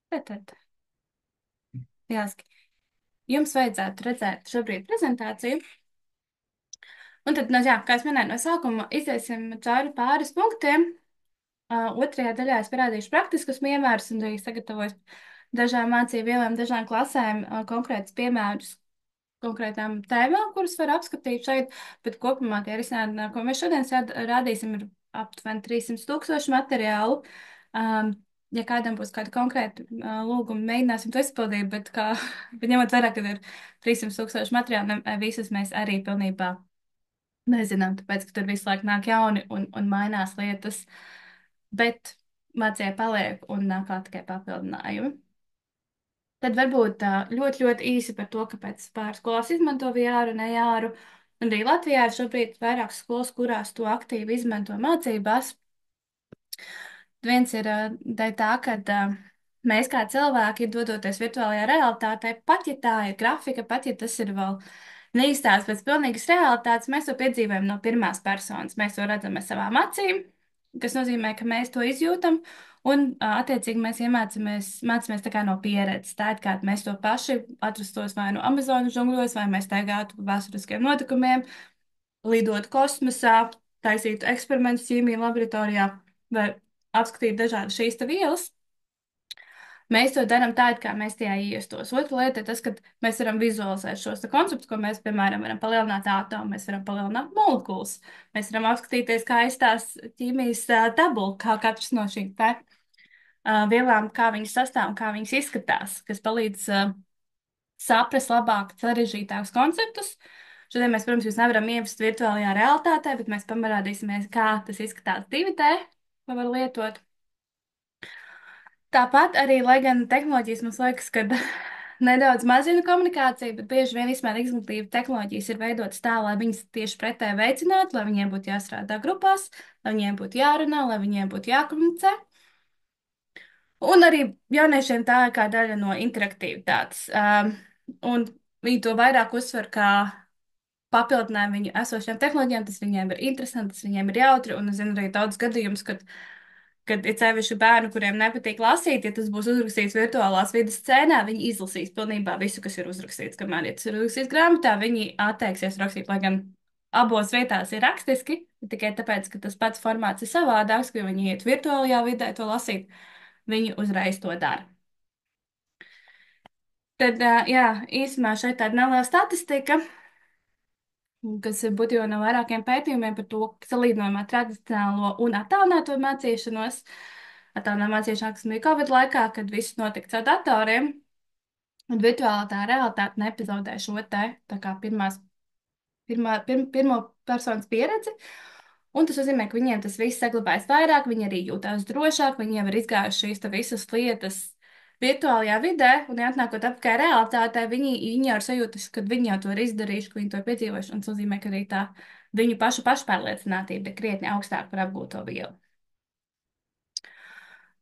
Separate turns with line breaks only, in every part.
Tad, jāski. Jums vajadzētu redzēt šobrīd prezentāciju. Un tad, nu, jā, kā es minēju, no sākuma iziesim cauri pāris punktiem. Otrajā daļā es parādīšu praktiskus piemērus un arī sagatavoju dažām mācību vielām, dažām klasēm konkrētus piemērus konkrētām tēmām, kuras var apskatīt šeit, bet kopumā tie risinājumi, ko mēs šodien rādīsim, ir aptuveni 300 000 materiālu. Um, ja kādam būs kāda konkrēta lūguma, mēģināsim to izpildīt, bet ņemot vērā, ka ir 300 000 materiālu, visus mēs arī pilnībā nezinām, tāpēc, ka tur visu laiku nāk jauni un mainās lietas, bet mācīja paliek un nāk klāt tikai papildinājumi. Tad varbūt ļoti, ļoti īsi par to, kāpēc pāris skolās izmanto VR un AR. Un arī Latvijā ir šobrīd vairākas skolas, kurās to aktīvi izmanto mācībās. Viens ir dēļ tā, ka mēs kā cilvēki, dodoties virtuālajā realitātē, pat ja tā ir grafika, pat ja tas ir vēl neizstāsts pēc pilnīgas realitātes, mēs to piedzīvojam no pirmās personas. Mēs to redzam ar savām acīm, kas nozīmē, ka mēs to izjūtam, un attiecīgi mēs mācāmies tā kā no pieredzes. Tā ir kā mēs to paši atrastos vai no Amazonas džungļos, vai mēs staigātu pa vēsturiskiem notikumiem, lidotu kosmosā, taisītu eksperimentus ķīmija laboratorijā vai apskatītu dažādas šīs te vielas. Mēs to darām tā, it kā mēs tajā iestos. Otra lieta ir tas, ka mēs varam vizualizēt šos te konceptus, ko mēs, piemēram, varam palielināt atomu, mēs varam palielināt molekulas, mēs varam apskatīties, kā izstās ķīmijas tabula, kā katrs no šīm te vielām, kā viņas sastāv un kā viņas izskatās, kas palīdz saprast labāk sarežģītākus konceptus. Šodien mēs, protams, jūs nevaram ievest virtuālajā realitātē, bet mēs pamarādīsimies, kā tas izskatās 2D, ko var lietot. Tāpat arī, lai gan tehnoloģijas mums liekas, ka nedaudz mazina komunikāciju, bet bieži vien izmēra izglītība tehnoloģijas ir veidotas tā, lai viņas tieši pretēji veicinātu, lai viņiem būtu jāstrādā grupās, lai viņiem būtu jārunā, lai viņiem būtu jākomunicē. Un arī jauniešiem tā ir kā daļa no interaktivitātes. Un viņi to vairāk uzsver kā papildinājumu viņu esošajām tehnoloģijām, tas viņiem ir interesanti, tas viņiem ir jautri, un es zinu arī daudz gadījumus, kad ir sevišķi bērni, kuriem nepatīk lasīt, ja tas būs uzrakstīts virtuālās vidas scēnā, viņi izlasīs pilnībā visu, kas ir uzrakstīts. Kamēr, ja tas ir uzrakstīts grāmatā, viņi atteiksies rakstīt, lai gan abos vietās ir rakstiski, tikai tāpēc, ka tas pats formāts ir savādāks, ka viņi iet virtuālajā vidē to lasīt, viņi uzreiz to dara. Tad, jā, īsumā šeit tāda neliela statistika, kas ir būtībā no vairākiem pētījumiem par to, salīdzinājumā tradicionālo un attālināto mācīšanos. Attālinātā mācīšanās, kas bija Covid laikā, kad viss notika caur datoriem, un virtuālā tā realitāte neepizodē šo te tā kā pirmo personas pieredzi. Un tas nozīmē, ka viņiem tas viss saglabājas vairāk, viņi arī jūtās drošāk, viņi jau ir izgājuši šīs te visas lietas virtuālajā vidē, un ja atnākot apkārt realitātē, viņi jau ir sajūtas, ka viņi jau to ir izdarījuši, ka viņi to ir piedzīvojuši, un tas nozīmē, ka arī tā viņu pašu pašpārliecinātība ir krietni augstāka par apgūto vielu.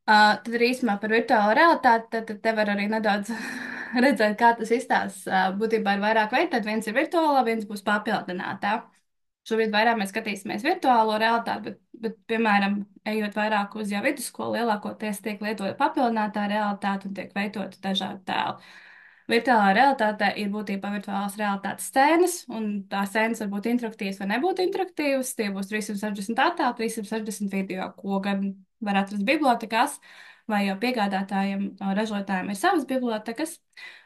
Tad arī īsumā par virtuālo realitāti, tad te var arī nedaudz redzēt, kā tas izstāsta. Būtībā ir vairāk veidu, tad viens ir virtuālā, viens būs papildinātā. Šobrīd vairāk mēs skatīsimies virtuālo realitāti, bet piemēram, ejot vairāk uz jau vidusskolu, lielākoties tiek lietota papildinātā realitāte un tiek veidoti dažādi tēli. Virtuālā realitāte ir būtībā virtuālās realitātes scēnas, un tās scēnas var būt interaktīvas vai nebūt interaktīvas. Tie būs 360 attēli, 360 video, ko gan var atrast bibliotekās, vai jau piegādātājiem, ražotājiem ir savas bibliotekas,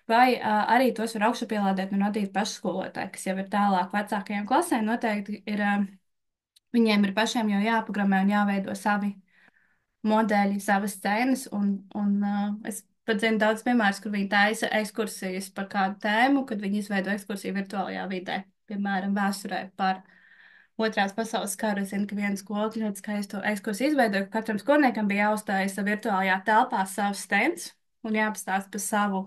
vai arī tos var augšupielādēt un radīt paši skolotāji, kas jau ir tālāk vecākajām klasēm. Noteikti ir, viņiem ir pašiem jau jāprogrammē un jāveido savi modeļi, savas scēnas, un es pat zinu daudz piemērus, kur viņi taisa ekskursijas par kādu tēmu, kad viņi izveido ekskursiju virtuālajā vidē, piemēram, vēsturē par Otrās pasaules karu. Es zinu, ka viena skola ļoti skaistu ekskursiju izveidoja, ka katram skolniekam bija jāuzstājas virtuālajā telpā savs stends un jāpastāst par savu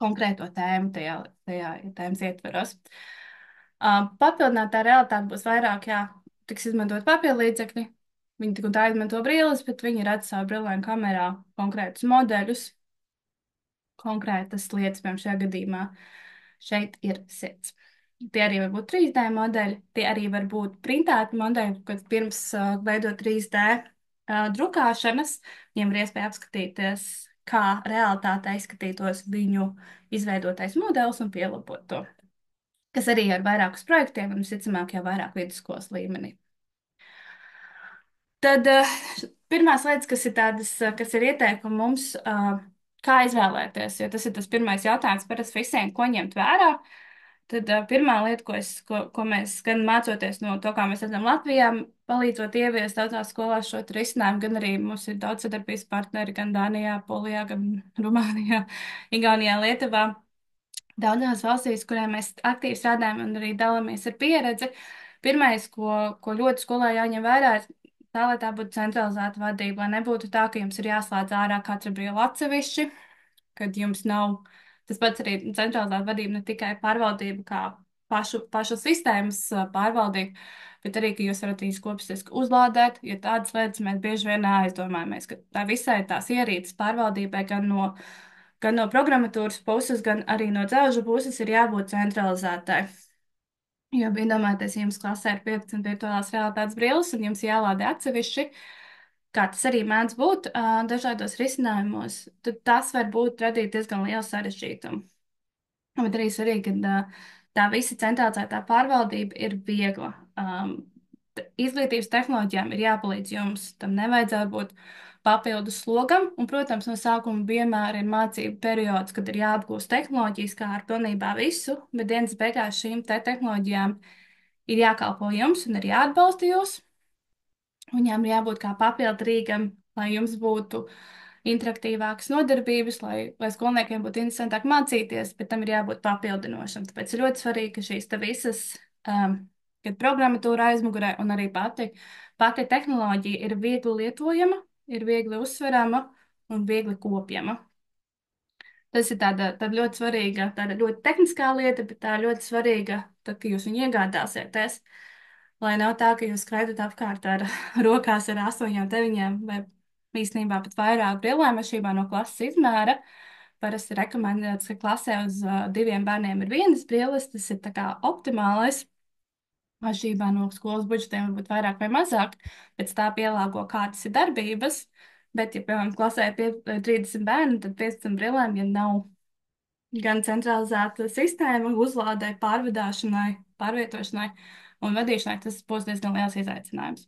konkrēto tēmu tajā tēmas ietveros. Papildinātā realitāte būs vairāk, jā, tiks izmantot papildu līdzekļi. Viņi tik un tā izmanto brilles, bet viņi redz savu brillēm kamerā konkrētus modeļus, konkrētas lietas, piemēram, šajā gadījumā šeit ir sirds. Tie arī var būt 3D modeļi, tie arī var būt printēti modeļi, kad pirms veidot 3D drukāšanas, viņiem ir iespēja apskatīties, kā realitātē izskatītos viņu izveidotais modelis un pielāgot to, kas arī ir vairākus projektiem un, visticamāk, jau vairāk vidusskolas līmenī. Tad pirmās lietas, kas ir tādas, kas ir ieteikumi mums, kā izvēlēties, jo tas ir tas pirmais jautājums parasti visiem, ko ņemt vērā. Tad pirmā lieta, ko mēs gan mācoties no to, kā mēs redzam Latvijā, palīdzot ieviest daudzās skolās šo risinājumu, gan arī mums ir daudz sadarbības partneri gan Dānijā, Polijā, gan Rumānijā, Igaunijā, Lietuvā. Daudzās valstīs, kurām mēs aktīvi strādājam un arī dalāmies ar pieredzi, pirmais, ko ļoti skolā jāņem vērā, ir tā, lai tā būtu centralizēta vadība, lai nebūtu tā, ka jums ir jāslēdz ārā katra brīva atsevišķi, kad jums nav tas pats arī centralizēta vadība, ne tikai pārvaldība, kā pašu sistēmas pārvaldība, bet arī, ka jūs varat izkopstiski uzlādēt, jo tādas lietas mēs bieži vien aizdomājamies, ka tā visai tās ierīces pārvaldībai gan no programmatūras puses, gan arī no dzelžu puses ir jābūt centralizētai. Jo iedomājieties, ja jums klasē ir 15 virtuālās realitātes brilles un jums jālādē atsevišķi, kā tas arī mēdz būt dažādos risinājumos, tad tas var būt radīt diezgan lielu sarežģītumu. Bet arī svarīgi, ka tā visa centralizētā pārvaldība ir viegla. Izglītības tehnoloģijām ir jāpalīdz jums, tam nevajadzētu būt papildus slogam, un, protams, no sākuma vienmēr ir mācību periods, kad ir jāapgūst tehnoloģijas, kā ar pilnībā visu, bet dienas beigās šīm te tehnoloģijām ir jākalpo jums un ir jāatbalsta jūs. Viņām ir jābūt kā papildu rīkam, lai jums būtu interaktīvākas nodarbības, lai skolniekiem būtu interesantāk mācīties, bet tam ir jābūt papildinošam. Tāpēc ir ļoti svarīgi, ka šīs te visas, kad programmatūra aizmugurē un arī pati tehnoloģija ir viegli lietojama, ir viegli uzsverama un viegli kopjama. Tas ir tāda ļoti svarīga, tāda ļoti tehniskā lieta, bet tā ļoti svarīga, tad, kad jūs viņu iegādāsieties. Lai nav tā, ka jūs skraidat apkārt ar rokās ar 8, 9 vai īstenībā pat vairāk brillēm atšķirībā no klases izmēra. Parasti rekomendēts, ka klasē uz 2 bērniem ir vienas brilles, tas ir tā kā optimālais. Atšķirībā no skolas budžetiem varbūt vairāk vai mazāk, pēc tā pielāgo kādas ir darbības, bet, ja, piemēram, klasē ir 30 bērni, tad 15 brillēm, ja nav gan centralizēta sistēma uzlādē, pārvadāšanai, pārvietošanai un vadīšanai, tas būs diezgan liels izaicinājums.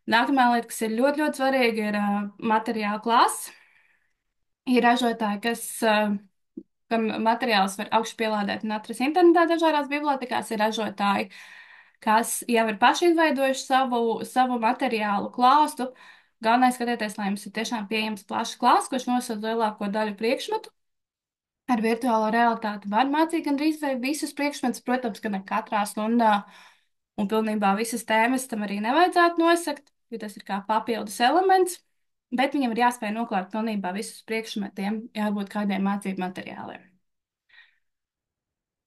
Nākamā lieta, kas ir ļoti, ļoti svarīga, ir materiāla klāsts. Ir ražotāji, kam materiālus var augšupielādēt un atrast internetā dažādās bibliotekās, ir ražotāji, kas jau ir paši izveidojuši savu materiālu klāstu. Galvenais skatieties, lai jums ir tiešām pieejams plašs klāsts, kurš nosaka lielāko daļu priekšmetu. Ar virtuālo realitāti var mācīt gandrīz vai visus priekšmetus, protams, ka ne katrā stundā un pilnībā visas tēmas tam arī nevajadzētu nosakt, jo tas ir kā papildus elements, bet viņam ir jāspēj noklāt pilnībā visus priekšmetiem, jābūt kādiem mācību materiāliem.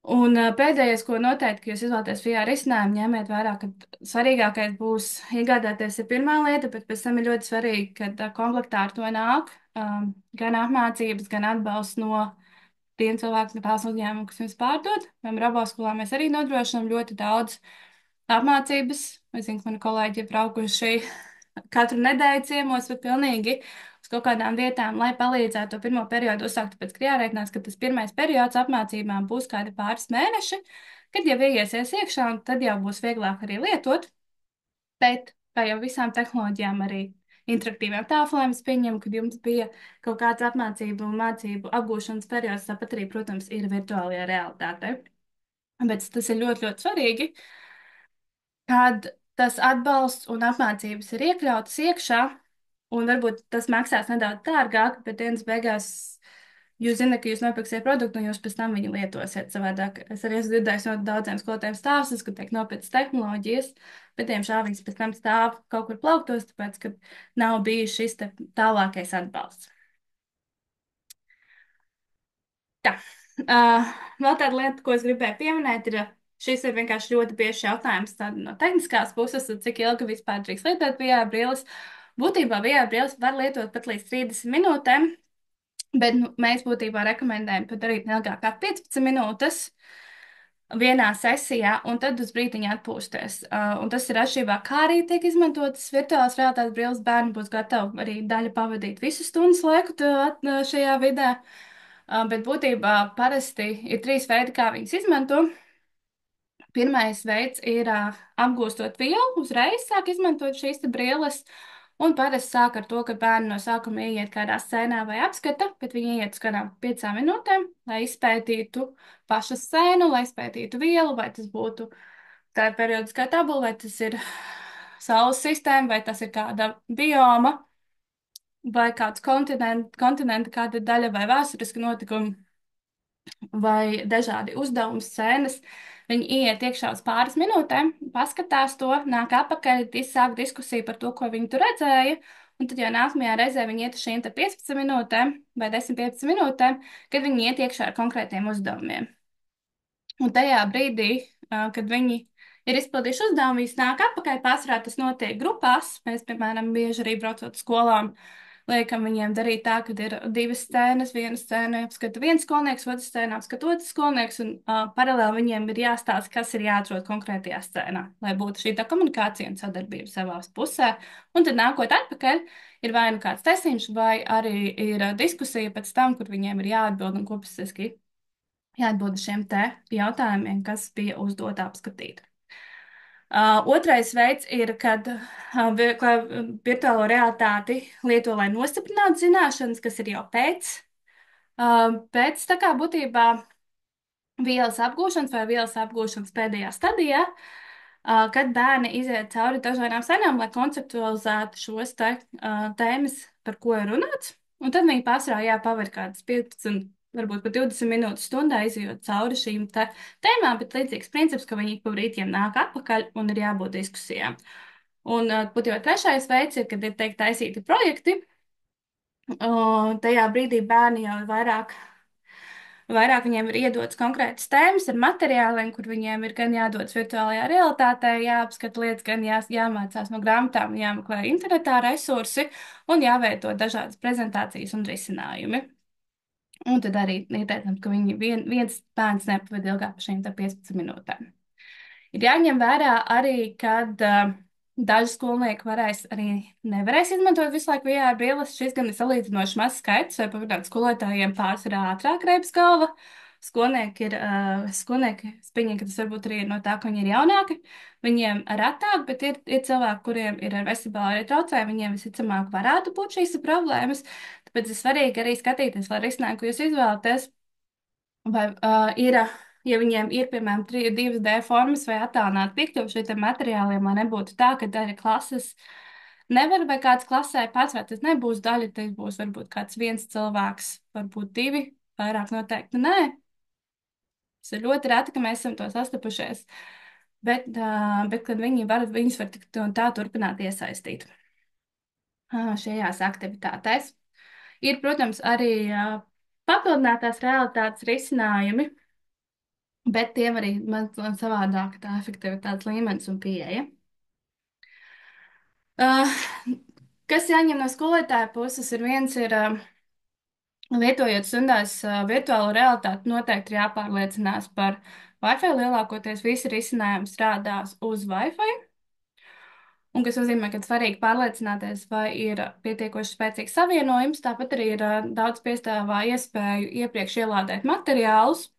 Un pēdējais, ko noteikti, ka jūs izvēlaties VR risinājumu, ņemiet vērā, ka svarīgākais būs iegādāties ir pirmā lieta, bet pēc tam ir ļoti svarīgi, ka komplektā ar to nāk gan apmācības, gan atbalsts no tiem cilvēkiem, no tās uzņēmuma, kas jums pārdod. Piemēram, Raboskolā mēs arī nodrošinām ļoti daudz apmācības. Es zinu, ka mani kolēģi ir braukuši katru nedēļu ciemos, bet pilnīgi uz kaut kādām vietām, lai palīdzētu to pirmo periodu uzsākt, tāpēc, ka jārēķinās, ka tas pirmais periods apmācībām būs kādi pāris mēneši, kad jau ieiesies iekšā, un tad jau būs vieglāk arī lietot, bet, kā jau visām tehnoloģijām, arī interaktīviem tāfelēm es pieņemu, kad jums bija kaut kāds apmācību un mācību apgūšanas periods, tāpat arī, protams, ir virtuālajā realitāte. Bet tas ir ļoti, ļoti svarīgi, kad tas atbalsts un apmācības ir iekļautas iekšā, un varbūt tas maksās nedaudz dārgāk, bet dienas beigās jūs zināt, ka jūs nopirksiet produktu un jūs pēc tam viņu lietosiet savādāk. Es arī esmu dzirdējis no daudziem skolotājiem stāstus, ka tiek nopirktas tehnoloģijas, bet diemžēl viņas pēc tam stāv kaut kur plauktos, tāpēc, ka nav bijis šis tālākais atbalsts. Tā. Vēl tāda lieta, ko es gribēju pieminēt, ir, šis ir vienkārši ļoti bieži jautājums no tehniskās puses, cik ilgi vispār drīkst lietot VR brilles. Būtībā VR brilles var lietot pat līdz 30 minūtēm, bet mēs būtībā rekomendējam pat darīt neilgāk kā 15 minūtes. vienā sesijā, un tad uz brīdiņu atpūsties. Un tas ir atšķirībā, kā arī tiek izmantotas virtuālās realitātes brilles. Bērni būs gatavi arī daļu pavadīt visu stundas laiku šajā vidē. Bet būtībā parasti ir trīs veidi, kā viņas izmanto. Pirmais veids ir apgūstot vielu, uzreiz sāk izmantot šīs te brilles. Un parasti sāk ar to, ka bērni no sākuma ieiet kādā scēnā vai apskata, bet viņi ieiet uz kādām 5 minūtēm, lai izpētītu pašu scēnu, lai izpētītu vielu, vai tas būtu tā ir periodiskā tabula, vai tas ir Saules sistēma, vai tas ir kāda bioma, vai kāds kontinenta kāda daļa vai vēsturiska notikuma vai dažādi uzdevumi, scēnas. Viņi ieiet iekšā uz pāris minūtēm, paskatās to, nāk atpakaļ, sāk diskusiju par to, ko viņi tur redzēja. Un tad jau nākamajā reizē viņi iet uz šīm 15 minūtēm vai 10-15 minūtēm, kad viņi iet iekšā ar konkrētiem uzdevumiem. Un tajā brīdī, kad viņi ir izpildījuši uzdevumu, viņi nāk atpakaļ. Pārsvarā tas notiek grupās. Mēs, piemēram, bieži arī braucot uz skolām, liekam viņiem darīt tā, ka ir divas scēnas. Vienu scēnu apskata viens skolnieks, otru scēnu apskata otrs skolnieks, un paralēli viņiem ir jāstāsta, kas ir jāatrod konkrētajā scēnā, lai būtu šī tā komunikācija un sadarbība savās pusē. Un tad nākot atpakaļ, ir vai nu kāds testiņš, vai arī ir diskusija pēc tam, kur viņiem ir jāatbild un kopsaski jāatbild uz šiem te jautājumiem, kas bija uzdot apskatīt. Otrais veids ir, kad virtuālo realitāti lieto, lai nostiprinātu zināšanas, kas ir jau pēc tā kā būtībā vielas apgūšanas vai vielas apgūšanas pēdējā stadijā, kad bērni iziet cauri dažādām scenām, lai konceptualizētu šos tēmas, par ko ir runāts. Un tad viņi pārsvarā jāpaver kādas 15, varbūt pat 20 minūtes stundā izjūt cauri šīm tēmām, bet līdzīgs princips, ka viņi pa brītiem nāk atpakaļ un ir jābūt diskusijām. Un būtībā trešais veids ir, kad ir teikt taisīti projekti. Tajā brīdī bērni jau ir vairāk viņiem ir iedots konkrētas tēmas ar materiāliem, kur viņiem ir gan jādodas virtuālajā realitātē, jāapskata lietas, gan jāmācās no grāmatām, jāmeklē internetā resursi un jāveido dažādas prezentācijas un risinājumi. Un tad arī ieteicams, ka viens bērns nepavada ilgāk par šīm 15 minūtēm. Ir jāņem vērā arī, kad daži skolnieki nevarēs izmantot visu laiku VR brilles. Šis gan ir salīdzinoši mazs skaits, vai pavisam skolotājiem pārsvarā ātrāk reibs galva. Skolnieki, es pieņemu, ka tas varbūt arī ir no tā, ka viņi ir jaunāki. Viņiem retāk, bet ir cilvēki, kuriem ir ar vestibulárie traucējumi, viņiem visticamāk varētu būt šīs problēmas. Tāpēc ir svarīgi arī skatīties, lai risinājumu, ko jūs izvēlaties, vai ja viņiem ir, piemēram, 2D formas vai attālināta piekļuve šiem materiāliem, lai nebūtu tā, ka daļa klases nevar vai kāds klasē pats, vai tas nebūs daļa, tas būs varbūt kāds viens cilvēks, varbūt divi, vairāk noteikti nē. Tas ir ļoti reti, ka mēs esam to sastapušies, bet kad viņus var tik tā turpināt iesaistīt šajās aktivitātēs. Ir, protams, arī papildinātās realitātes risinājumi, bet tiem arī mazliet savādāk tā efektivitātes līmenis un pieeja. Kas jāņem no skolotāja puses, lietojot stundās virtuālo realitāti, noteikti ir jāpārliecinās par Wi-Fi. Lielākoties visi risinājumi strādās uz Wi-Fi. Un kas nozīmē, ka svarīgi pārliecināties, vai ir pietiekoši spēcīgs savienojums. Tāpat arī ir daudz piestāvā iespēju iepriekš ielādēt materiālus.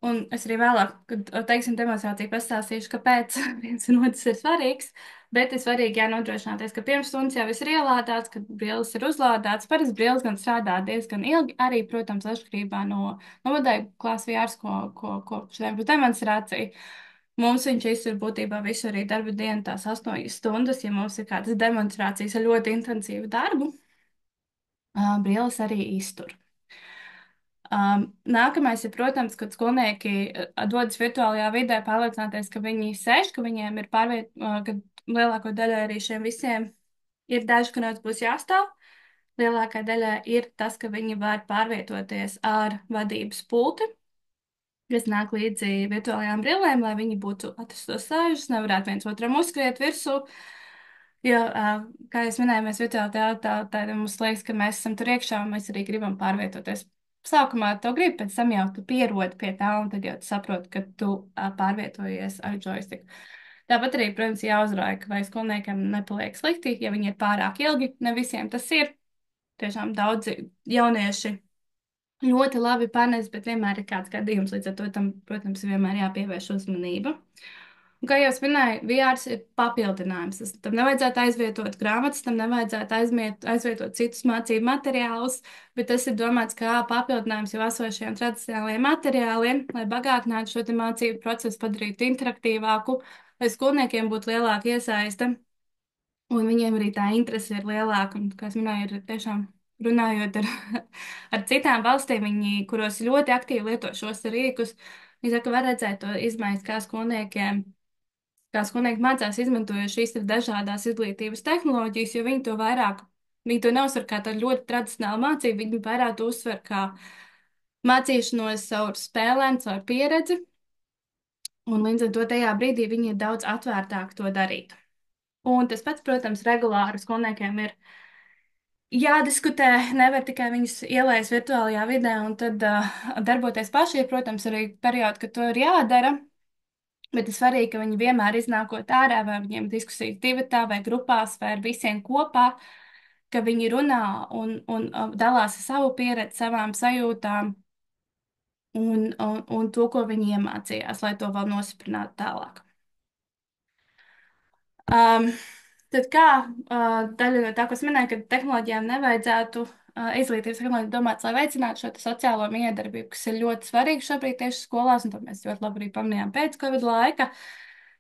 Un es arī vēlāk, kad teiksim demonstrāciju pastāstīšu, kāpēc viens un otrs ir svarīgs, bet ir svarīgi jānodrošināties, ka pirms stundas jau viss ir ielādēts, kad brilles ir uzlādēts. Parasti brilles gan strādā diezgan ilgi, arī, protams, atšķirībā no vadību klāsts VRs, ko šodien būs demonstrācija. Mums viņš iztur būtībā visu arī darba dienu, tās 8 stundas, ja mums ir kādas demonstrācijas ar ļoti intensīvu darbu, brilles arī iztur. Nākamais ir, protams, kad skolnieki dodas virtuālajā vidē, pārliecināties, ka viņi sēž, ka viņiem ir ka lielāko daļu arī šiem visiem ir daži, kuriem būs jāstāv. Lielākā daļa ir tas, ka viņi var pārvietoties ar vadības pulti, kas nāk līdzi virtuālajām brillēm, lai viņi būtu atrastos sēžus, nevarētu viens otram uzskriet virsū. Jo, kā jau minēju, mēs virtuāli tā mums liekas, ka mēs esam tur iekšā un mēs arī gribam pārvietoties sākumā to gribi, pēc tam jau tu pierodi pie tā, un tad jau tu saproti, ka tu pārvietojies ar joystick. Tāpat arī, protams, jāuzrauj, ka vai skolniekiem nepaliek slikti, ja viņi ir pārāk ilgi. Ne visiem tas ir. Tiešām daudzi jaunieši ļoti labi panes, bet vienmēr ir kāds gadījums, līdz ar to tam, protams, vienmēr jāpievērš uzmanība. Un, kā jau es minēju, VR ir papildinājums. Tam nevajadzētu aizvietot grāmatas, tam nevajadzētu aizvietot citus mācību materiālus, bet tas ir domāts kā papildinājums jau esošiem tradicionālajiem materiāliem, lai bagātinātu šo te mācību procesu, padarītu interaktīvāku, lai skolniekiem būtu lielāka iesaiste. Un viņiem arī tā interese ir lielāka. Un, kā es minēju, ir tiešām runājot ar, ar citām valstīm, viņi, kuros ļoti aktīvi lieto šos rīkus, viņi saka, var redzēt to izmaiņas, kā skolnieki mācās izmantojot šīs ir dažādās izglītības tehnoloģijas, jo viņi to vairāk, viņi to neuzsver kā tādu ļoti tradicionālu mācību, viņi vairāk to uzsver kā mācīšanos caur spēlēm, caur pieredzi. Un līdz ar to tajā brīdī viņi ir daudz atvērtāk to darīt. Un tas pats, protams, regulāri skolniekiem ir jādiskutē, nevar tikai viņus ielaist virtuālajā vidē un tad darboties paši. Ir, protams, arī periodi, kad to ir jādara, bet ir svarīgi, ka viņi vienmēr iznākot ārā, vai viņiem diskusijas divatā vai grupās vai ar visiem kopā, ka viņi runā un dalās ar savu pieredzi, savām sajūtām un to, ko viņi iemācījās, lai to vēl nostiprinātu tālāk. Um, Tad kā daļa no tā, ko es minēju, ka tehnoloģijām nevajadzētu izglītības tehnoloģija domāts, lai veicinātu šo te sociālo miedarbību, kas ir ļoti svarīgi šobrīd tieši skolās, un to mēs ļoti labi arī pamanījām pēc Covid laika.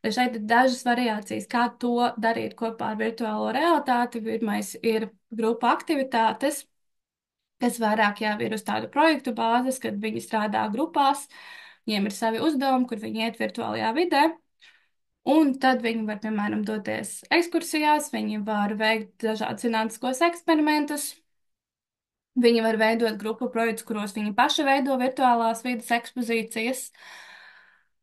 Tad šeit ir dažas variācijas, kā to darīt kopā ar virtuālo realitāti. Pirmais ir grupu aktivitātes, kas vairāk jau ir uz tādu projektu bāzes, kad viņi strādā grupās, viņiem ir savi uzdevumi, kur viņi iet virtuālajā vidē. Un tad viņi var, piemēram, doties ekskursijās, viņi var veikt dažādus zinātniskos eksperimentus, viņi var veidot grupu projektus, kuros viņi paši veido virtuālās vidas ekspozīcijas,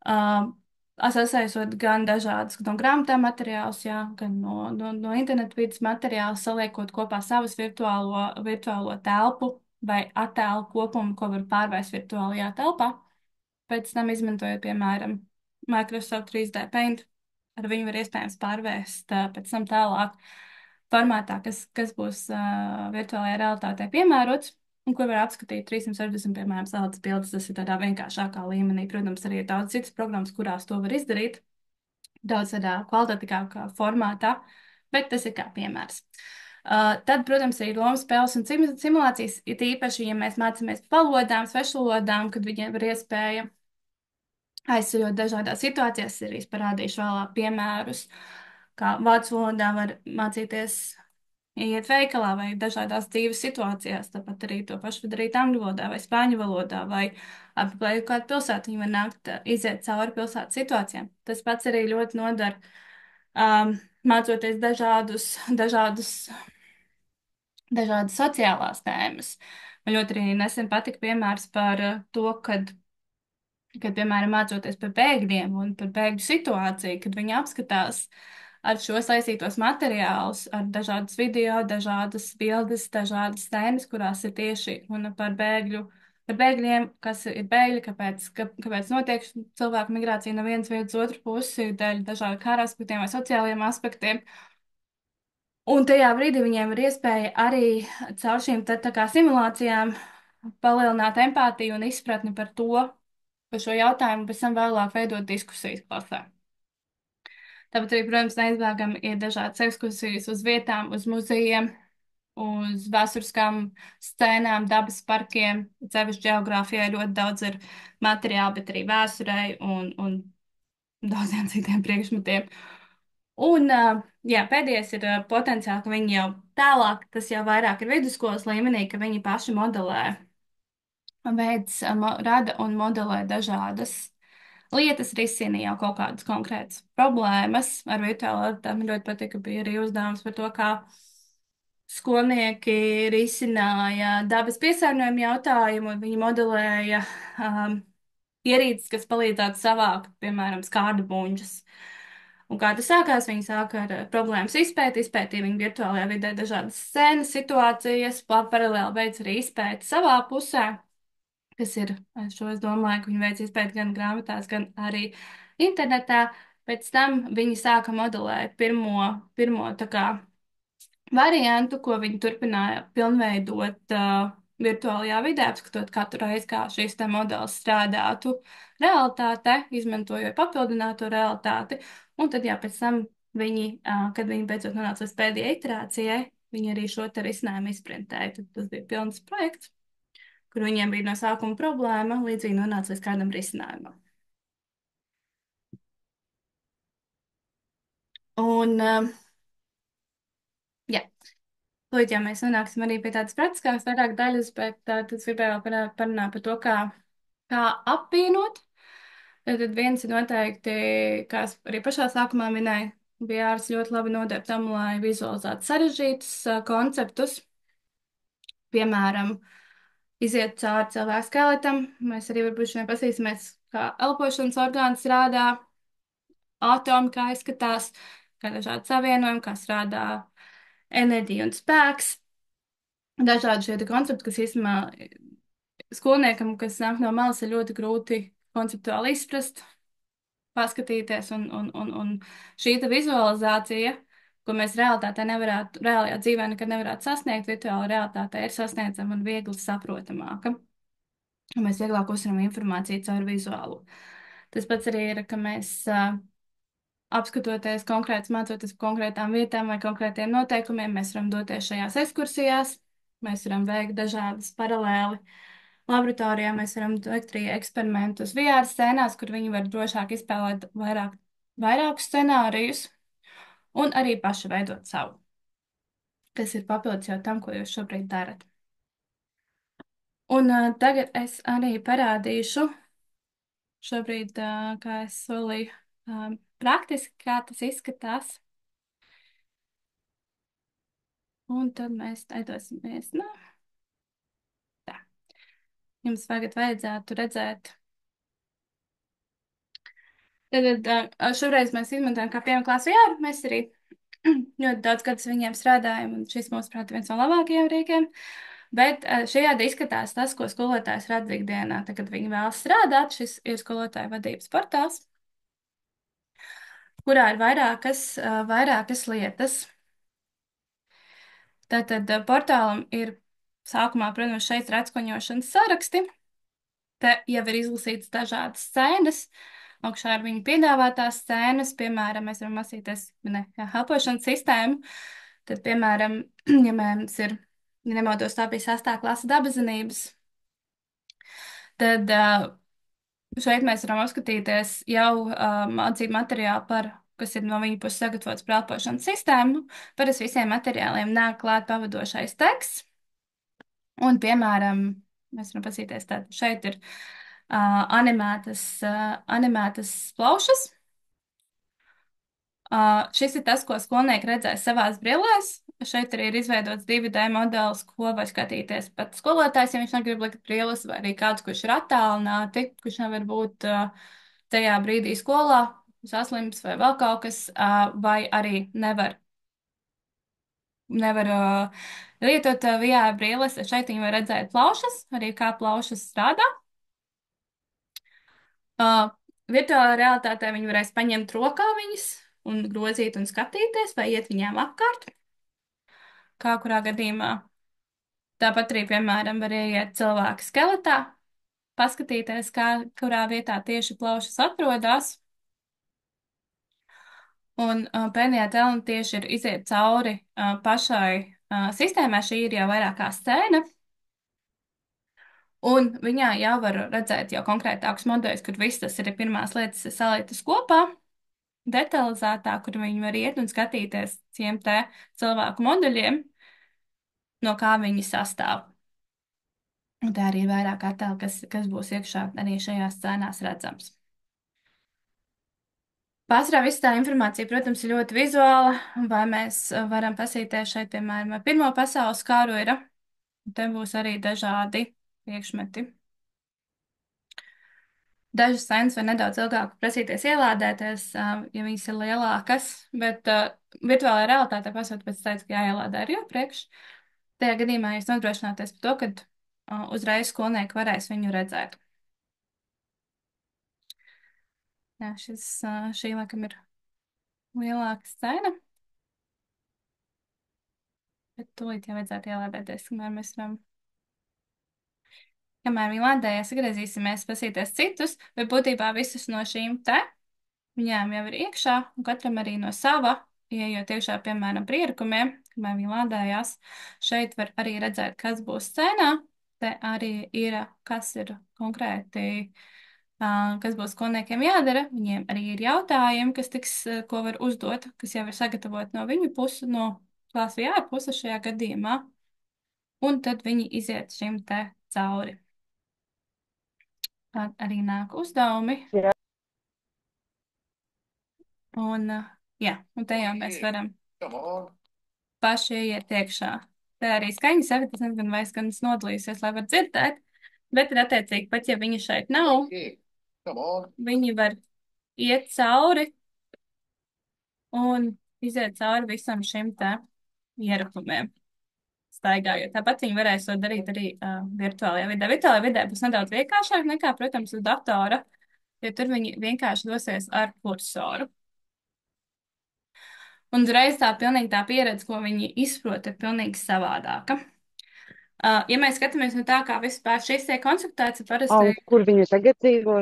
uh, sasaistot gan dažādus no grāmatām materiālus, jā, gan no internetu vidas materiālus, saliekot kopā savas virtuālo telpu vai attēlu kopumu, ko var pārvērst virtuālajā telpā. Pēc tam izmantojot, piemēram, Microsoft 3D Paint, ar viņu var iespējams pārvērst pēc tam tālāk formātā, kas būs virtuālajā realitātē piemērots, un kur var apskatīt 360, piemēram, saldas bildes. Tas ir tādā vienkāršākā līmenī. Protams, arī ir daudz citas programmas, kurās to var izdarīt, daudz tādā kvalitatīvākā formātā, bet tas ir kā piemērs. Tad, protams, ir lomas spēles un simulācijas, it īpaši, ja mēs mācāmies valodām, svešvalodām, kad viņiem ir iespēja aizsarot dažādās situācijās, arī parādīšu vēlāk piemērus, kā vācu valodā var mācīties iet veikalā vai dažādās dzīves situācijās, tāpat arī to pašu var darīt angļu valodā vai spāņu valodā, vai apmeklējot kādu pilsētu, viņi var nākt, iziet cauri pilsētas situācijām. Tas pats arī ļoti nodara, mācoties dažādas sociālās tēmas. Man ļoti arī nesen patika piemērs par to, kad, piemēram, mācoties par bēgļiem un par bēgļu situāciju, kad viņi apskatās ar šo saistītos materiālus, ar dažādas video, dažādas bildes, dažādas tēmas, kurās ir tieši runa par bēgļiem, kas ir bēgļi, kāpēc notiek cilvēku migrācija no vienas vietas uz otru pusi, dēļ dažādu kara aspektiem vai sociālajiem aspektiem. Un tajā brīdī viņiem ir iespēja arī caur šīm tā kā simulācijām palielināt empātiju un izpratni par to, par šo jautājumu, pēc tam vēlāk veidot diskusijas klasē. Tāpat arī, protams, neizbēgami ir dažādas ekskursijas uz vietām, uz muzejiem, uz vēsturiskām scēnām, dabas parkiem. Sevišķi geogrāfijai ļoti daudz ir materiāli, bet arī vēsturei un daudziem citiem priekšmetiem. Un, jā, pēdējais ir potenciāli, ka viņi jau tālāk, tas jau vairāk ir vidusskolas līmenī, ka viņi paši modelē, rada un modelē dažādas lietas, risina jau kaut kādas konkrētas problēmas. Ar virtuālu realitāti man ļoti patīk, ka bija arī uzdevums par to, kā skolnieki risināja dabas piesārņojumu jautājumu, un viņi modelēja ierīces, kas palīdzētu savākt, piemēram, skārdu buņģus. Un kā tas sākās, viņi sāka ar problēmas izpētīja viņu virtuālajā vidē dažādas scēnas, situācijas, paralēli veids arī izpēti savā pusē. kas ir, šo es domāju, ka viņi veic izpēti gan grāmatās, gan arī internetā. Pēc tam viņi sāka modelēt pirmo tā kā variantu, ko viņi turpināja pilnveidot virtuālajā vidē, apskatot katru reizi, kā šīs te modelis strādātu realitātē, izmantojot papildināto realitāti. Un tad, jā, pēc tam viņi, kad viņi beidzot nonāca līdz pēdējai iterācijai, viņi arī šo te risinājumu izprintēja. Tad tas bija pilns projekts, kur viņiem bija no sākuma problēma, līdz viņi nonāca līdz kādam risinājumam. Un, jā, lūdzu, ja mēs nonāksim arī pie tādas praktiskākas vairāk daļas, bet tad es gribēju vēl parunāt par to, kā apvienot. Tad viens ir noteikti, kā es arī pašā sākumā minēju, bija ārs ļoti labi noder tam, lai vizualizētu sarežģītus konceptus, piemēram, iziet cauri cilvēku skeletam. Mēs arī varbūt šodien pasīsimies, kā elpošanas orgāns strādā, atomi, kā izskatās, kā dažādi savienojumi, kā strādā enerģija un spēks. Dažādi šie te koncepti, kas īstenībā skolniekam, kas nāk no malas, ir ļoti grūti konceptuāli izprast, paskatīties, un šī te vizualizācija, ko mēs realitātē nevarētu, reālajā dzīvē nekad nevarētu sasniegt, virtuāla realitātē ir sasniedzama un viegli saprotamāka. Un mēs vieglāk uzsveram informāciju caur vizuālu. Tas pats arī ir, ka mēs apskatoties konkrētas, mācoties par konkrētām vietām vai konkrētiem noteikumiem, mēs varam doties šajās ekskursijās, mēs varam veikt dažādas paralēli laboratorijā, mēs varam veikt arī eksperimentus VR scēnās, kur viņi var drošāk izspēlēt vairākus scenārijus un arī paši veidot savu, kas ir papildus jau tam, ko jūs šobrīd darat. Un tagad es arī parādīšu šobrīd, kā es solīju, praktiski, kā tas izskatās. Un tad mēs taidosimies. Nu, tā. Jums tagad vajadzētu redzēt. Tad šoreiz mēs izmantojam kā piemēru klāstu VR. Mēs arī ļoti daudz gadus viņiem strādājam, un šis, mūsuprāt, ir viens no labākajiem rīkiem. Bet šajādi izskatās tas, ko skolotājs redz ikdienā. Tad, kad viņi vēlas strādāt, šis ir skolotāja vadības portāls, kurā ir vairākas lietas. Tātad portālam ir sākumā, protams, šeit ir atskaņošanas saraksti. Te jau ir izlasītas dažādas scēnas. Augšā ir viņa piedāvātās scēnas, piemēram, mēs varam masīties, elpošanas sistēmu. Tad, piemēram, ja mums ir, ja nemaldos, tā bija 6. klase dabazinības, tad šeit mēs varam apskatīties jau mācību materiālu par, kas ir no viņa puses sagatavots par elpošanas sistēmu. Parasti visiem materiāliem nāk klāt pavadošais teksts. Un, piemēram, mēs varam pasīties, tad šeit ir animētas plaušas. Šis ir tas, ko skolnieki redzēs savās brillēs. Šeit arī ir izveidots 2D modelis, ko var skatīties pat skolotājs, ja viņš negrib likt brilles, vai arī kāds, kurš ir attālināti, kurš nevar būt tajā brīdī skolā, saslims vai vēl kaut kas, vai arī nevar lietot VR brilles. Šeit viņi var redzēt plaušas, arī kā plaušas strādā. Virtuālā realitātē viņi varēs paņemt rokā viņas un grozīt un skatīties, vai iet viņām apkārt, kā kurā gadījumā. Tāpat arī, piemēram, var ieiet cilvēka skeletā, paskatīties, kurā vietā tieši plaušas atrodas. Un pēdējā tēlna tieši ir iziet cauri pašai sistēmai. Šī ir jau vairākā scēna. Un viņā jau var redzēt jau konkrētākus modeļus, kur viss tas ir pirmās lietas salietas kopā, detalizētāk, kur viņi var iet un skatīties šiem te cilvēku modeļiem, no kā viņi sastāv. Un tā arī ir vairāk attēlu, kas būs iekšā arī šajās scēnās redzams. Pārsvarā viss tā informācija, protams, ir ļoti vizuāla, vai mēs varam pasīties šeit, piemēram, Pirmo pasaules kāru ir. Te būs arī dažādi priekšmeti. Dažas scēnas var nedaudz ilgāk prasīties ielādēties, ja viņas ir lielākas, bet virtuālajā realitātē pasaules pēc teica, ka jāielādē arī iepriekš. Tajā gadījumā jūs nodrošināties par to, ka uzreiz skolnieki varēs viņu redzēt. Jā, šī laikam ir lielāka scēna, bet tūlīt jau vajadzētu ielādēties, kamēr viņi lādējas, atgriezīsimies pasīties citus, bet būtībā visas no šīm te viņām jau ir iekšā, un katram arī no sava, ieejot iekšā, piemēram, prierikumiem, kamēr viņi lādējās. Šeit var arī redzēt, kas būs scēnā. Te arī ir, kas ir konkrēti, kas būs skolniekiem jādara. Viņiem arī ir jautājumi, kas tiks, ko var uzdot, kas jau ir sagatavoti no viņu puses, no klāsas VR puses šajā gadījumā. Un tad viņi iziet šim te cauri. Tad arī nāk uzdevumi.
Jā.
Un, jā, un te jau mēs varam paši iet iekšā. Te arī skaņas efekts, es nezinu, vai skaņas nodalīsies, lai var dzirdēt, bet ir attiecīgi, pat ja viņi šeit nav, viņi var iet cauri un iziet cauri visam šim te ierakumiem. Staigājot. Tāpat viņi varēs to darīt arī virtuālajā vidē. Virtuālajā vidē būs nedaudz vienkāršāk nekā, protams, uz datora, jo tur viņi vienkārši dosies ar kursoru. Un uzreiz tā pieredze, ko viņi izprot, ir pilnīgi savādāka. Ja mēs skatāmies no tā, kā vispār šis tiek konceptēts, parasti
Un kur viņi tagad dzīvo?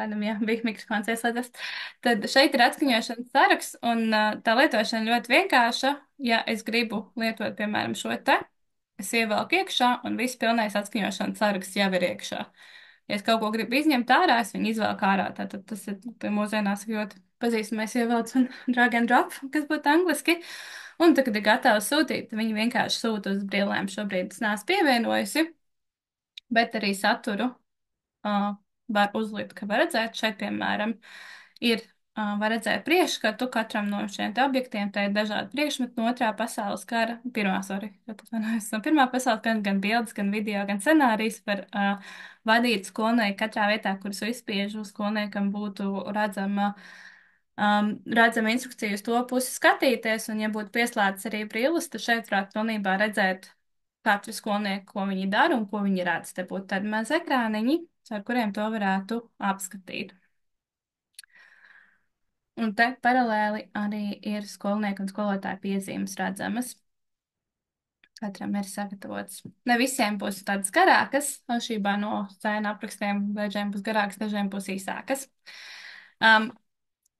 kādam, jā, bija mikrofons ieslēdzas, tad šeit ir atskaņošanas saraksts, un tā lietošana ļoti vienkārša. Ja es gribu lietot, piemēram, šo te, es ievelku iekšā, un viss pilnais atskaņošanas saraksts jau ir iekšā. Ja es kaut ko gribu izņemt ārā, es viņu izvelku ārā. Tātad tas ir pie mūsdienās ļoti pazīstamais ievelc un drag and drop, kas būtu angliski. Un tad, kad ir gatavs sūtīt, viņi vienkārši sūta uz brillēm. Šobrīd es neesmu pievienojusi, bet arī saturu var uzlikt, ka var redzēt šeit, piemēram, ir, var redzēt priekšskatu katram no šiem te objektiem, te ir dažādi priekšmeti no otrā pasaules kara, no pirmā pasaules kara, gan bildes, gan video, gan scenārijs var vadīt skolnieku katrā vietā, kuras izspiežu skolniekam būtu redzama instrukcija uz to pusi skatīties, un ja būtu pieslēgts arī brilles, tad šeit varētu pilnībā redzēt katru skolnieku, ko viņi dara un ko viņi redz. Te būtu tādi mazi ekrāniņi, ar kuriem to varētu apskatīt. Un te paralēli arī ir skolnieku un skolotāju piezīmes redzamas. Katram ir sagatavots. Ne visiem būs tādas garākas, atšķirībā no scēna aprakstiem, dažiem būs garākas, dažiem būs īsākas.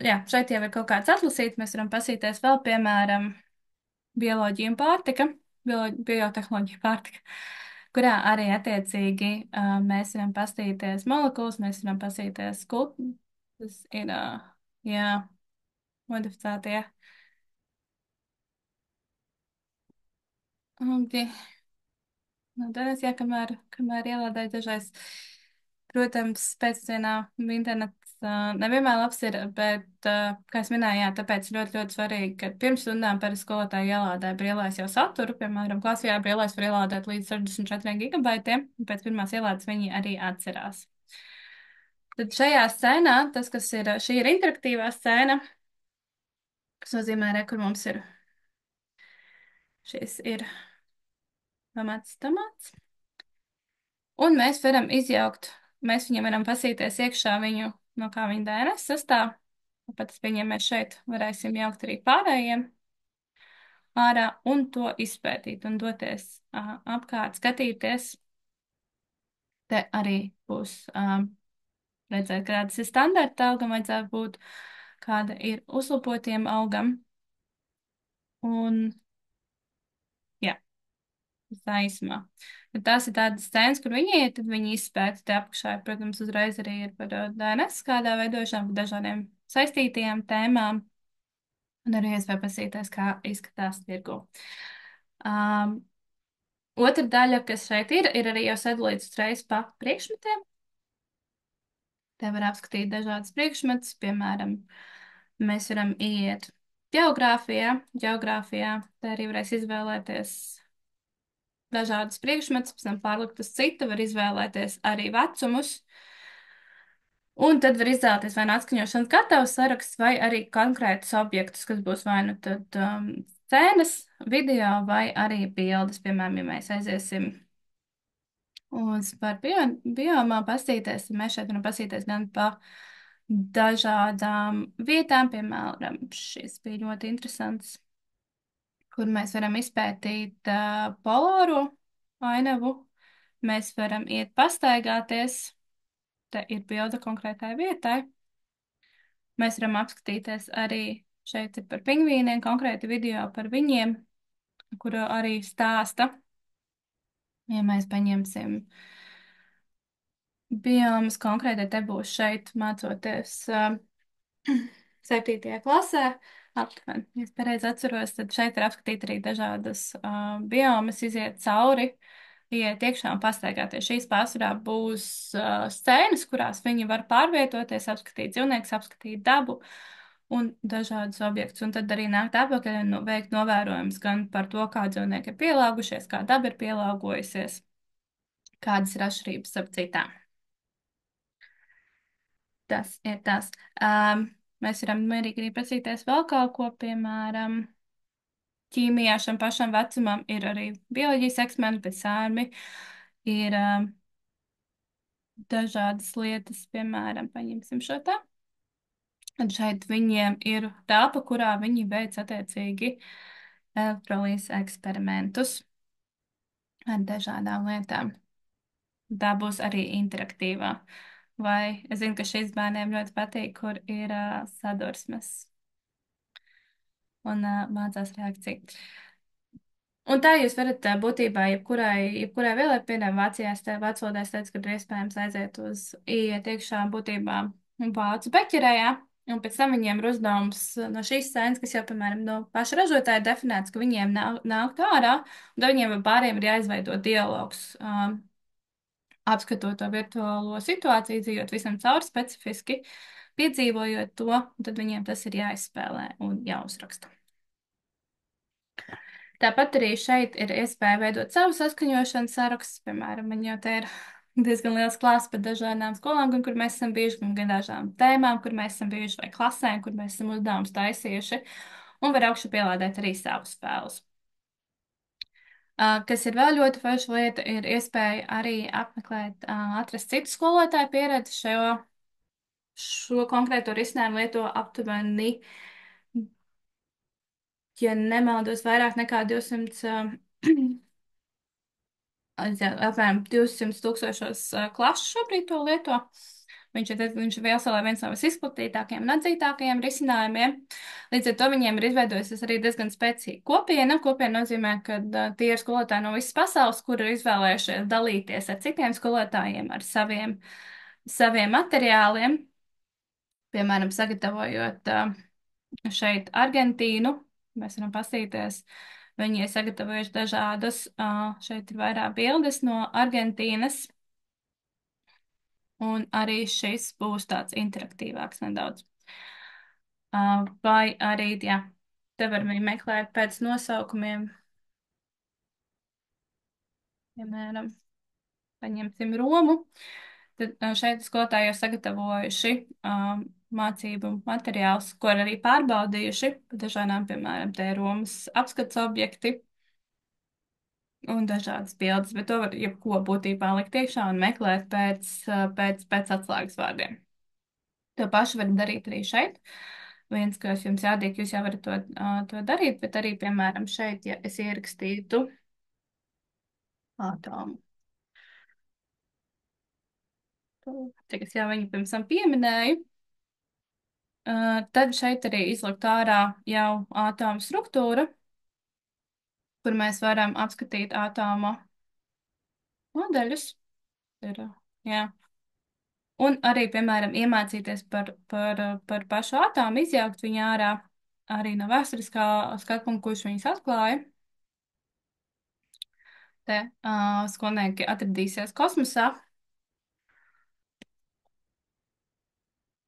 Jā, šeit jau ir kaut kāds atlasīt, mēs varam pasīties vēl, piemēram, bioloģija un pārtika, biotehnoloģija pārtika, kurā arī attiecīgi mēs varam pastīties molekulas, mēs varam pastīties tas ir, jā, modificētie. Nu, tad, jā, kamēr ielādēju dažais, protams, pēcdienā internets nevienmēr labs ir, bet, kā es minēju, jā, tāpēc ļoti, ļoti svarīgi, ka pirms stundām par skolotāju ielādē brīlēs jau saturu, piemēram, klasijā brīlēs var ielādēt līdz 64 gigabaitiem, un pēc pirmās ielādes viņi arī atcerās. Tad šajā scēnā, šī ir interaktīvā scēna, kas nozīmē, kur mums ir, šis ir tomāts. Un mēs varam izjaukt, mēs viņam varam pasīties iekšā viņu, no kā viņa DNS sastāv. Tāpēc viņiem mēs šeit varēsim jaukt arī pārējiem ārā un to izpētīt un doties apkārt, skatīties. Te arī būs redzēt, kādas ir standarta augam vajadzētu būt, kāda ir uzlabotiem augam. Un, jā. Tā īsumā. Bet tās ir tādas scēnas, kur viņi iet, tad viņi izpēta te apakšā. Protams, uzreiz arī ir par DNS kādā veidošanā, par dažādiem saistītajām tēmām. Un arī es varu pasīties, kā izskatās tirgu. Otra daļa, kas šeit ir arī jau sadalīts uzreiz pa priekšmetiem. Te var apskatīt dažādas priekšmetus, piemēram, mēs varam iet geogrāfijā, te arī varēs izvēlēties dažādas priekšmetus, pēc tam pārlikt uz citu, var izvēlēties arī vecumus. Un tad var izvēlēties vai nu atskaņošanas gatavs saraksts, vai arī konkrētus objektus, kas būs vai nu tad scēnas, video vai arī bildes. Piemēram, ja mēs aiziesim uz par biomā pastīties, tad mēs šeit varam pastīties gan pa dažādām vietām. Piemēram, šis bija ļoti interesants, kur mēs varam izpētīt polāro ainavu. Mēs varam iet pastaigāties. Te ir bilde konkrētai vietai. Mēs varam apskatīties arī šeit ir par pingvīniem, konkrēti video par viņiem, kuru arī stāsta. Ja mēs paņemsim biomas konkrēti, te būs šeit mācoties 7. klasē. Aptuveni, ja es pareizi atceros, tad šeit ir apskatīt arī dažādas biomas, iziet cauri, iet iekšā un pastaigāties. Šīs pārsvarā būs scēnas, kurās viņi var pārvietoties, apskatīt dzīvniekus, apskatīt dabu un dažādus objektus. Un tad arī nākt atpakaļ un veikt novērojums gan par to, kā dzīvnieki ir pielāgušies, kā daba ir pielāgojusies, kādas ir atšķirības starp citām. Tas ir tas. Mēs varam mierīgi arī prasīties vēl kaut ko, piemēram, ķīmijā šam pašam vecumam ir arī bioloģijas eksperimenti, bet sārmi ir dažādas lietas, piemēram, paņemsim šo tā. Un šeit viņiem ir telpa, kurā viņi veic attiecīgi elektrolīzes eksperimentus ar dažādām lietām. Tā būs arī interaktīvā. Vai es zinu, ka šīs bērniem ļoti patīk, kur ir sadursmes un mācās reakciju. Un tā jūs varat būtībā jebkurai vielai, piemēram, vācu valodā es teicu, ka ir iespējams aiziet uz iet iekšā būtībā vācu beķerējā, un pēc tam viņiem ir uzdevums no šīs scēnas, kas jau, piemēram, no paša ražotāja definēts, ka viņiem nākt ārā, un tad viņiem ar pāriem ir jāizveido dialogs, apskatot to virtuālo situāciju, dzīvot visam cauri specifiski, piedzīvojot to, un tad viņiem tas ir jāizspēlē un jāuzraksta. Tāpat arī šeit ir iespēja veidot savu saskaņošanas sarakstu. Piemēram, man jau te ir diezgan liels klāsts par dažādām skolām, kur mēs esam bijuši, gan dažādām tēmām, kur mēs esam bijuši, vai klasēm, kur mēs esam uzdevumus taisījuši, un var augšu pielādēt arī savus spēlus. Kas ir vēl ļoti forša lieta, ir iespēja arī apmeklēt, atrast citu skolotāju pieredzi. Šo konkrēto risinājumu lieto aptuveni, ja nemaldos, vairāk nekā 200, apmēram 200 tūkstošos klašu šobrīd to lieto. Viņš ir Velsēlē viens no visizplatītākajiem un atzītākajiem risinājumiem. Līdz ar to viņiem ir izveidojusies arī diezgan spēcīga kopiena. Kopiena nozīmē, ka tie ir skolotāji no visas pasaules, kuri ir izvēlējušies dalīties ar citiem skolotājiem, ar saviem materiāliem. Piemēram, sagatavojot šeit Argentīnu, mēs varam paskatīties. Viņi ir sagatavojuši dažādas, šeit ir vairāk bildes no Argentīnas. Un arī šis būs tāds interaktīvāks nedaudz. Vai arī, jā, te var viņi meklēt pēc nosaukumiem. Piemēram, paņemsim Romu. Tad šeit skolotāji jau sagatavojuši mācību materiālus, ko arī pārbaudījuši par dažādām, piemēram, te Romas apskats objekti un dažādas bildes, bet to var jebko būtībā likt iekšā un meklēt pēc atslēgas vārdiem. To pašu var darīt arī šeit. Viens, kas jums jādīk, jūs jau varat to darīt, bet arī, piemēram, šeit, ja es ierakstītu atomu. Cik es jau viņu pirms tam pieminēju, tad šeit arī izlikt ārā jau atomu struktūru, kur mēs varam apskatīt atomu modeļus. Jā. Un arī, piemēram, iemācīties par pašu atomu, izjaukt viņu ārā arī no vēsturiskā skatu punkta, kurš viņus atklāja. Te skolnieki atradīsies kosmosā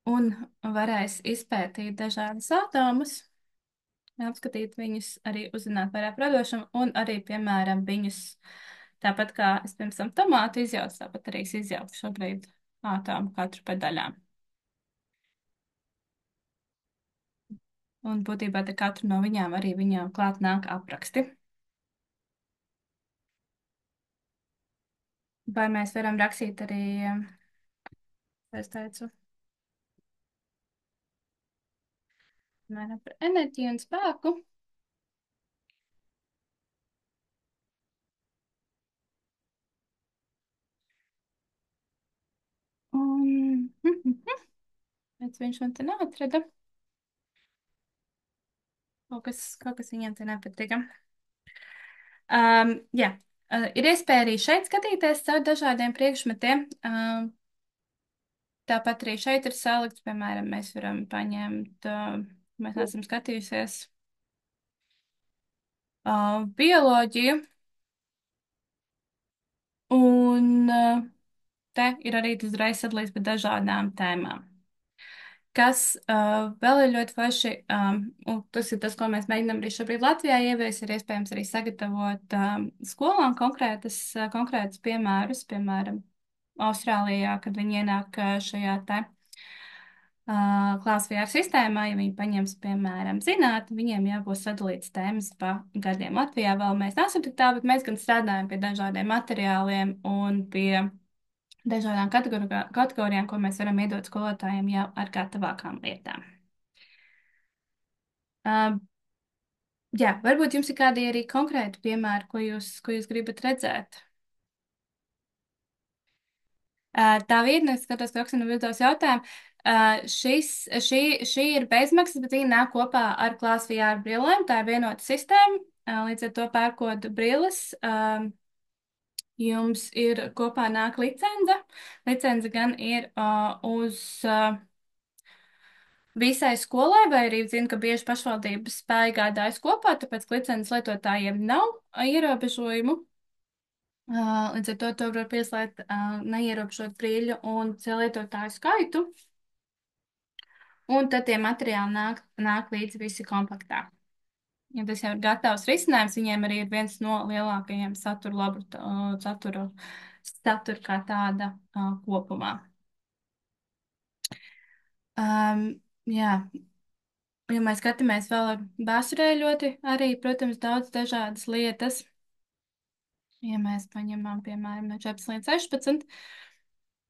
un varēs izpētīt dažādas atomus, apskatīt viņus, arī uzzināt vairāk par radošumu un arī, piemēram, viņus, tāpat kā es pirms tam tomātu izjaucu, tāpat arī es izjaucu šobrīd atomu katru pa daļām. Un būtībā te katru no viņām arī viņām klāt nāk apraksti. Vai mēs varam rakstīt arī, es teicu, mēram par enerģiju un spēku. Un, pēc viņš man te neatrada. Kaut kas viņam te nepatika. Jā, ir iespēja arī šeit skatīties caur dažādiem priekšmetiem. Tāpat arī šeit ir salikts, piemēram, mēs varam paņemt, mēs neesam skatījusies bioloģiju, un te ir arī uzreiz sadalīts par dažādām tēmām. Kas vēl ir ļoti forši, un tas ir tas, ko mēs mēģinām arī šobrīd Latvijā ieviest, ir iespējams arī sagatavot skolām konkrētus piemērus, piemēram, Austrālijā, kad viņi ienāk šajā te klāsvijāra sistēmā, ja viņi paņems, piemēram, zinātni, viņiem jābūs sadalīts tēmas pa gadiem. Latvijā vēl mēs nesam tik tālu, bet mēs gan strādājam pie dažādiem materiāliem un pie dažādām kategorijām, ko mēs varam iedot skolotājiem jau ar gatavākām lietām. Uh, jā, varbūt jums ir kādi arī konkrēti piemēri, ko jūs gribat redzēt. Tā vietne, es skatos, ka Oksana uzdos jautājumu. Šī ir bezmaksas, bet viņa nāk kopā ar Klās VR brillēm. Tā ir vienota sistēma. Līdz ar to pērkot brilles, jums ir kopā nāk licence. Licence gan ir uz visai skolai, vai arī zinu, ka bieži pašvaldības spēja gādājas kopā, tāpēc licences lietotājiem nav ierobežojumu. Līdz ar to var pieslēgt neierobežot brīļu un lietotāju skaitu, un tad tie materiāli nāk līdzi visi komplektā. Ja tas jau ir gatavs risinājums, viņiem arī ir viens no lielākajiem satura kā tāda kopumā. Jā, ja mēs skatāmies vēl ar Basrē ļoti arī, protams, daudz dažādas lietas. Ja mēs paņemam, piemēram, no 14 līdz 16,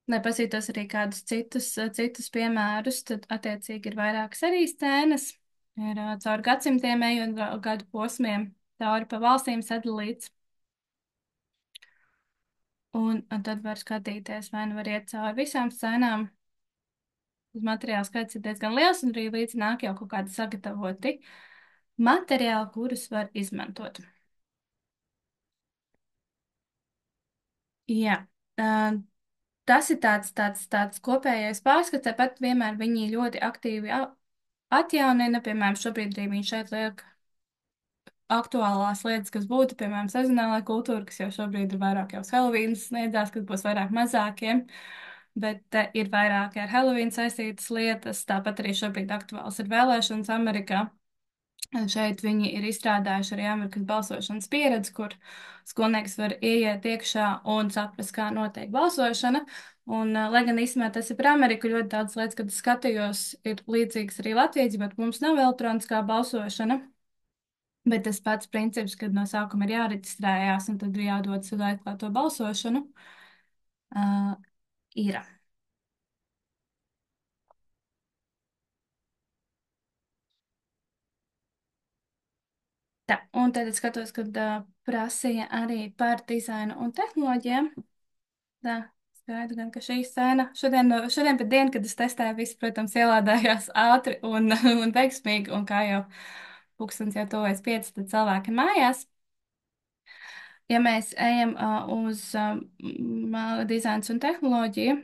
lai pasītos arī kādus citus piemērus, tad attiecīgi ir vairākas arī scēnas. Ir cauri gadsimtiem ejot gadu posmiem, cauri pa valstīm sadalīts. Un tad var skatīties, vai nu var iet cauri visām scēnām. Tas materiāls skaits ir diezgan liels, un arī līdzi nāk jau kaut kādi sagatavoti materiāli, kurus var izmantot. Jā, tas ir tāds kopējais pārskats, tāpat vienmēr viņi ļoti aktīvi atjaunina, piemēram, šobrīd arī viņi šeit liek aktuālās lietas, kas būtu, piemēram, sezonālā kultūra, kas jau šobrīd ir vairāk jau uz Helovīnas sniedzās, kas būs vairāk mazākiem, bet ir vairāk ar Helovīnu saistītas lietas, tāpat arī šobrīd aktuāls ir vēlēšanas Amerikā. Šeit viņi ir izstrādājuši arī Amerikas balsošanas pieredzi, kur skolnieks var ieiet iekšā un saprast, kā notiek balsošana. Un, lai gan īstenībā tas ir par Ameriku, ļoti daudz lietas, kad es skatījos, ir līdzīgas arī Latvijas, bet mums nav elektroniskā balsošana. Bet tas pats princips, kad no sākuma ir jāreģistrējās un tad ir jādod uz atklāto balsošanu, ir. Tā, un tad es skatos, kad prasīja arī par dizainu un tehnoloģijām. Tā, skaidrs gan, ka šī scēna šodien pat dienu, kad es testēju, viss, protams, ielādājās ātri un veiksmīgi, un kā jau pulkstens jau tuvojas 5, tad cilvēki mājās. Ja mēs ejam uz dizains un tehnoloģiju,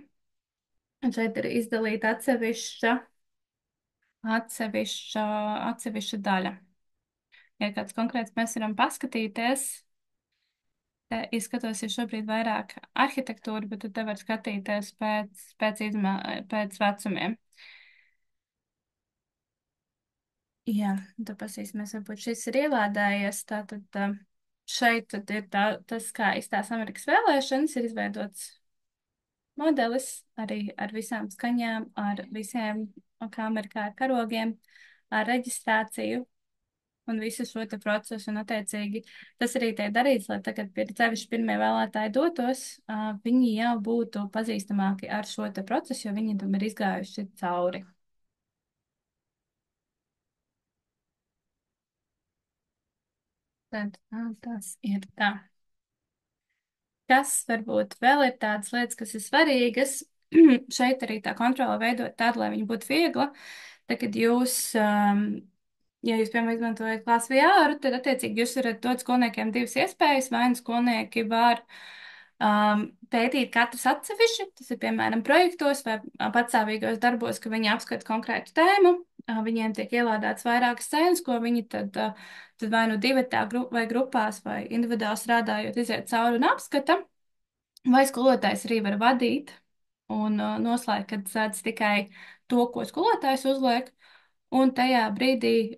un šeit ir izdalīta atsevišķa daļa. Ja kāds konkrēts mēs varam paskatīties, te izskatos, ja šobrīd vairāk arhitektūra, bet tu te var skatīties pēc vecumiem. Jā, tad pasīsimies, varbūt šis ir ielādējies, tātad šeit tad ir tas, kā izstās Amerikas vēlēšanas, ir izveidots modelis arī ar visām skaņām, ar visiem, kā Amerikā ar karogiem. ar reģistrāciju un visu šo te procesu, un attiecīgi tas arī tiek darīts, lai tagad pie sevišķi pirmie vēlētāji dotos, viņi jau būtu pazīstamāki ar šo te procesu, jo viņi tam ir izgājuši cauri. Tad tas ir tā. Kas varbūt vēl ir tādas lietas, kas ir svarīgas, šeit arī tā kontrola veidot tādu, lai viņa būtu viegla. Tad, kad jūs, ja jūs, piemēram, izmantojat klāstu VR, tad, attiecīgi, jūs varat dot skolniekiem divas iespējas. Vai nu skolnieki var pētīt katrs atsevišķi, tas ir, piemēram, projektos vai patstāvīgos darbos, ka viņi apskata konkrētu tēmu. Viņiem tiek ielādēts vairākas scēnas, ko viņi tad vai nu divatā vai grupās vai individuāli strādājot iziet cauri un apskata. Vai skolotājs arī var vadīt un noslēgt, kad sēdz tikai to, ko skolotājs uzliek, un tajā brīdī,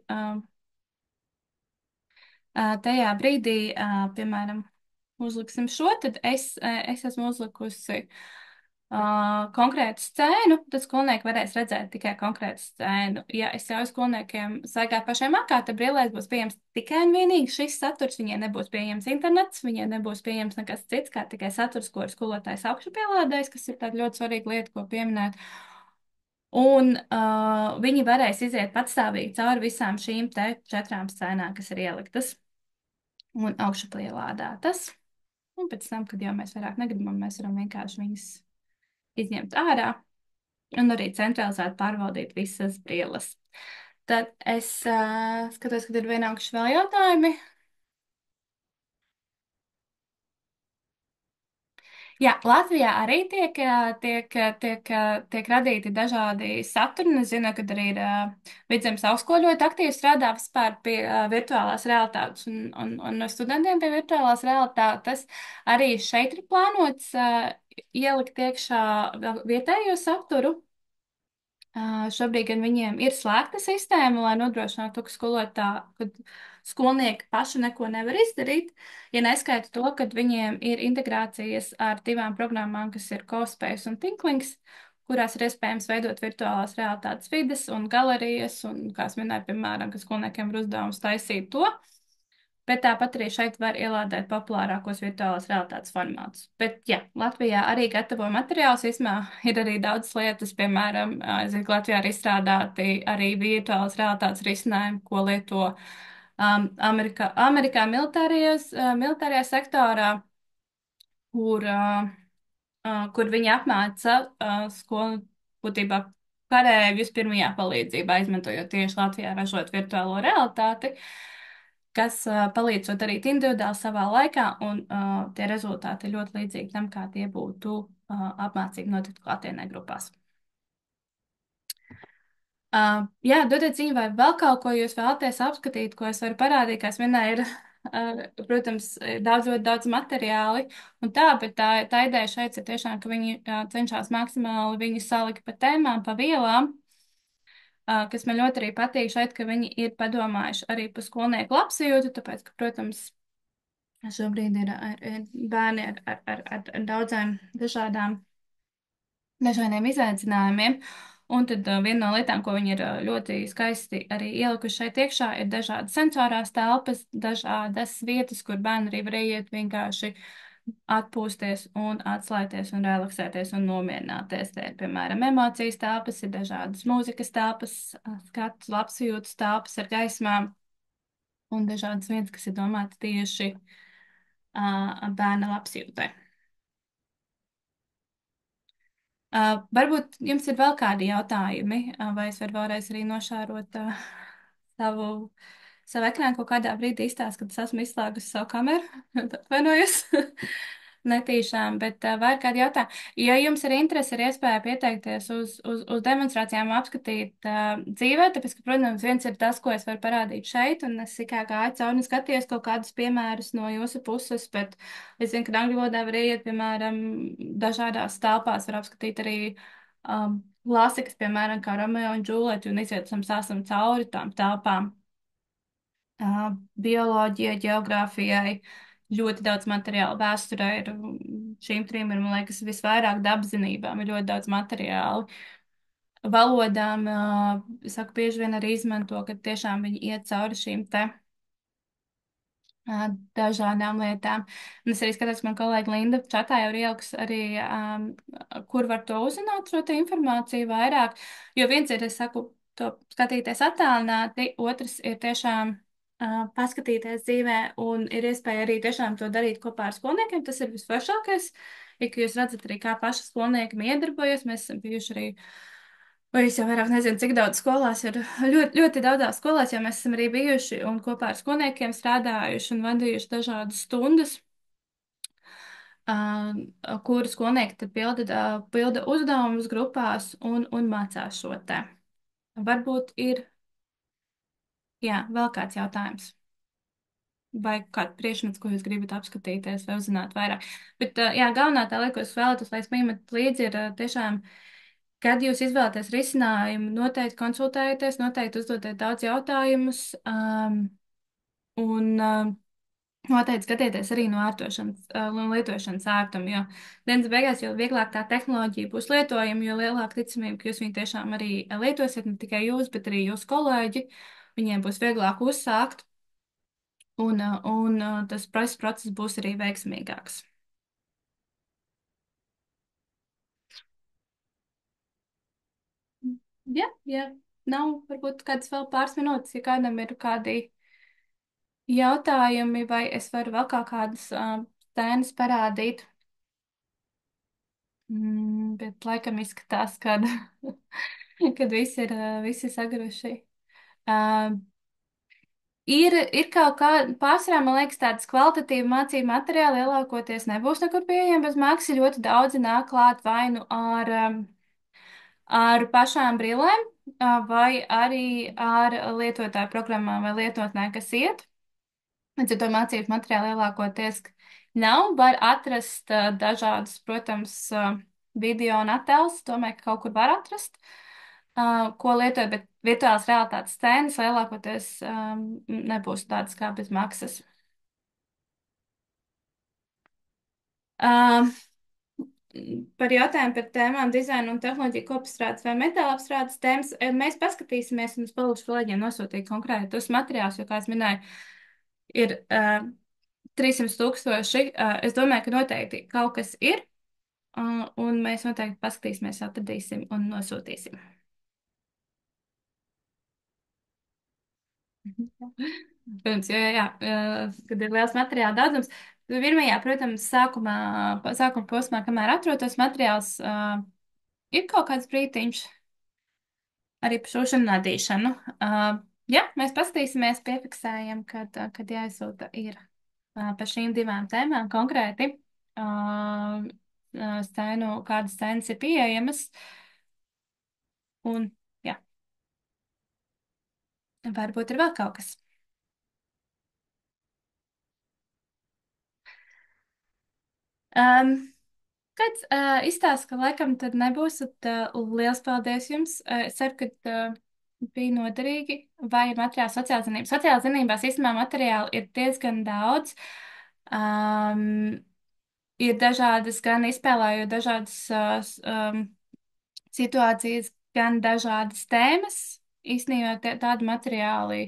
piemēram, uzliksim šo, tad es esmu uzlikusi konkrētu scēnu, tad skolnieki varēs redzēt tikai konkrētu scēnu. Ja es ļauju skolniekiem saigāt pašiem makāt, tad brillēs būs pieejams tikai un vienīgi šis saturs, viņiem nebūs pieejams internets, viņiem nebūs pieejams nekas cits, kā tikai saturs, ko ir skolotājs augšu pielādējis, kas ir tāda ļoti svarīga lieta, ko pieminēt. Un viņi varēs iziet patstāvīgi cauri visām šīm te 4 scēnām, kas ir ieliktas un augšupielādētas. Un pēc tam, kad jau mēs vairāk negribam, mēs varam vienkārši viņas izņemt ārā un arī centralizēt pārvaldīt visas brilles. Tad es skatos, ka ir vienākuši vēl jautājumi. Jā, Latvijā arī tiek radīti dažādi saturi. Es zinu, ka arī ir Vidzemes augstskola ļoti aktīvi strādā vispār pie virtuālās realitātes un no studentiem pie virtuālās realitātes. Arī šeit ir plānots ielikt iekšā vēl vietējo saturu. Šobrīd gan viņiem ir slēgta sistēma, lai nodrošinātu, ka skolnieki paši neko nevar izdarīt, ja neskaita to, ka viņiem ir integrācijas ar 2 programmām, kas ir CoSpace un Tinklings, kurās ir iespējams veidot virtuālās realitātes vides un galerijas, un, kā es minēju, piemēram, ka skolniekiem ir uzdevums taisīt to. Bet tāpat arī šeit var ielādēt populārākos virtuālās realitātes formātus. Bet, jā, Latvijā arī gatavo materiālus. Īsumā ir arī daudz lietas, piemēram, es zinu, ka Latvijā ir izstrādāti arī virtuālās realitātes risinājumi, ko lieto Amerikā militārajā sektorā, kur, kur viņi apmāca skolu būtībā karēvis pirmajā palīdzībā, izmantojot tieši Latvijā ražot virtuālo realitāti, kas palīdzot darīt individuāli savā laikā, un tie rezultāti ir ļoti līdzīgi tam, kā tie būtu apmācību notiktu klātienē grupās. Jā, dodiet ziņu, vai vēl kaut ko jūs vēlaties apskatīt, ko es varu parādīt, kā es minēju, protams, ļoti daudz materiāli un tā, bet tā ideja šeit ir tiešām, ka viņi cenšas maksimāli viņu salikt pa tēmām, pa vielām, kas man ļoti arī patīk šeit, ka viņi ir padomājuši arī par skolnieku labsajūtu, tāpēc, ka, protams, šobrīd ir bērni ar daudzām dažādiem izaicinājumiem. Un tad viena no lietām, ko viņi ir ļoti skaisti arī ielikuši šeit iekšā, ir dažādas sensorās telpas, dažādas vietas, kur bērni arī var iet vienkārši atpūsties un atslēgties un relaksēties un nomierināties. Te ir, piemēram, emocijas telpas, ir dažādas mūzikas telpas, skats, labsajūtas telpas ar gaismām un dažādas vietas, kas ir domātas tieši bērna labsajūtai. Varbūt jums ir vēl kādi jautājumi, vai es varu vēlreiz arī nošārot savu, savu ekrānu kaut kādā brīdī izstāst, kad es esmu izslēgusi savu kameru. Atvainojos. Netīšām, bet vai ir kādi jautājumi? Ja jums ir interese, ir iespēja pieteikties uz demonstrācijām apskatīt dzīvē, tāpēc, ka, protams, viens ir tas, ko es varu parādīt šeit, un es kā gāju cauri un skatījos kaut kādus piemērus no jūsu puses, bet es zinu, ka angļu valodā var iet, piemēram, dažādās telpās, var apskatīt arī klasikas, piemēram, kā Romeo un Džulieti, un iziet esam cauri tām telpām. Bioloģijai, geogrāfijai, ļoti daudz materiālu, vēsturē ir šīm 3, ir, man liekas, visvairāk dabzinībām, ir ļoti daudz materiālu. valodām, saku, bieži vien arī izmanto, ka tiešām viņi iet cauri šīm te dažādām lietām. Un es arī skatos, man kolēģi Linda čatā jau ir ielikus arī, kur var to uzzināt, šo te informāciju vairāk. Jo viens ir, es saku, to skatīties attālināti, otrs ir tiešām paskatīties dzīvē un ir iespēja arī tiešām to darīt kopā ar skolniekiem. Tas ir visforšākais. Ja jūs redzat arī, kā paši skolnieki iedarbojas, mēs esam bijuši arī. Vai es jau vairāk nezinu, cik daudz skolās ir, ļoti, ļoti daudzās skolās, jo mēs esam arī bijuši un kopā ar skolniekiem strādājuši un vadījuši dažādas stundas, kuru skolnieki tad pilda uzdevumus grupās un mācās šo te. Varbūt ir, jā, vēl kāds jautājums. Vai kāda priekšmets, ko jūs gribat apskatīties vai uzzināt vairāk. Bet, jā, galvenā tā lieta, ko es vēlētos, lai es piemetu līdzi, ir tiešām, kad jūs izvēlaties risinājumu, noteikti konsultējieties, noteikti uzdodiet daudz jautājumus, un noteikti skatieties arī no ārtošanas un lietošanas ērtuma, jo dienas beigās, jo vieglāk tā tehnoloģija būs lietojama, jo lielāka ticamība, ka jūs viņu tiešām arī lietosiet, ne tikai jūs, bet arī jūsu kolēģi, viņiem būs vieglāk uzsākt. Un tas process būs arī veiksmīgāks. Jā, jā. Nav varbūt kāds vēl pāris minūtes, ja kādam ir kādi jautājumi, vai es varu vēl kā kādas tēnas parādīt. Bet laikam izskatās, kad, kad visi saguruši. Uh, ir kaut kā, pārsvarā, man liekas, tādas kvalitatīva mācību materiāli lielākoties nebūs nekur pieejami bez maksas. Ļoti daudzi nāk klāt vai nu ar pašām brillēm, vai arī ar lietotāju programmām vai lietotnē, kas iet. Līdz ar to mācību materiālu lielākoties nav. Var atrast dažādas, protams, video un attēlus, tomēr ka kaut kur var atrast, ko lietot, bet virtuālās realitātes scēnas lielākoties nebūs tādas kā bez maksas. Uh, Par jautājumu par tēmām dizaina un tehnoloģiju kopstrādes vai metāla apstrādes tēmas, mēs paskatīsimies un es palūkšu kolēģiem nosūtīt konkrētus materiālus, jo, kā es minēju, ir 300 000. Es domāju, ka noteikti kaut kas ir, un mēs noteikti paskatīsimies, atradīsim un nosūtīsim. Protams, jo, jā, kad ir liels materiāla daudzums, pirmajā, protams, sākuma posmā, kamēr atrodas materiāls, ir kaut kāds brītiņš arī par šo nadīšanu. Jā, mēs paskatīsimies, piefiksējam, kad jāizsūta ir par šīm divām tēmām konkrēti scēnu, kādas scēnas ir pieejamas. Un, jā, varbūt ir vēl kaut kas. Um, Kāds izstāsta, ka laikam tad nebūs, tad liels paldies jums. Es ceru, ka bija noderīgi. Vai ir materiāli sociālās zinības? Sociālās zinībās īstenībā materiāli ir diezgan daudz. Um, ir dažādas, gan izspēlējot dažādas situācijas, gan dažādas tēmas. Īstenībā tādi materiāli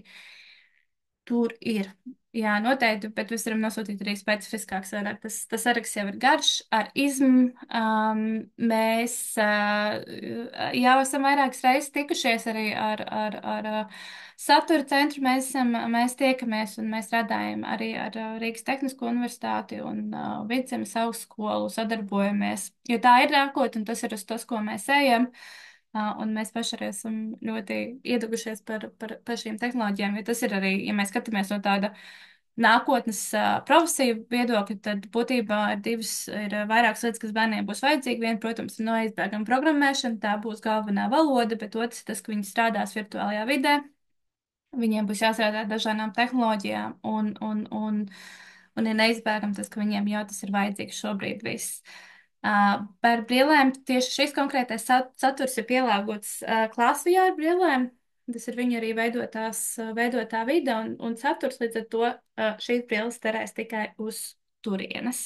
tur ir. Jā, noteikti, bet mēs varam nosūtīt arī specifiskāks vairāk. Tas saraksts jau ir garš. Ar izm mēs jau esam vairākas reizes tikušies arī ar satura centru. Mēs tiekamies un mēs strādājam arī ar Rīgas Tehnisko universitāti un Vidzemes augstskolu sadarbojamies. Jo tā ir nākotne un tas ir uz tas, ko mēs ejam. Un mēs paši arī esam ļoti iedugušies par šīm tehnoloģijām, jo tas ir arī, ja mēs skatāmies no tāda nākotnes profesiju viedokļa, tad būtībā ir vairākas lietas, kas bērniem būs vajadzīgi. Viena, protams, ir neizbēgama programmēšana, tā būs galvenā valoda, bet otrs ir tas, ka viņi strādās virtuālajā vidē. Viņiem būs jāstrādā ar dažādām tehnoloģijām, un ir neizbēgami tas, ka viņiem jau tas ir vajadzīgs šobrīd viss. Par brillēm tieši šis konkrētais saturs ir pielāgots klasu ar brillēm. Tas ir viņu arī veidotā vide un saturs, līdz ar to šīs brilles terēs tikai uz turienes.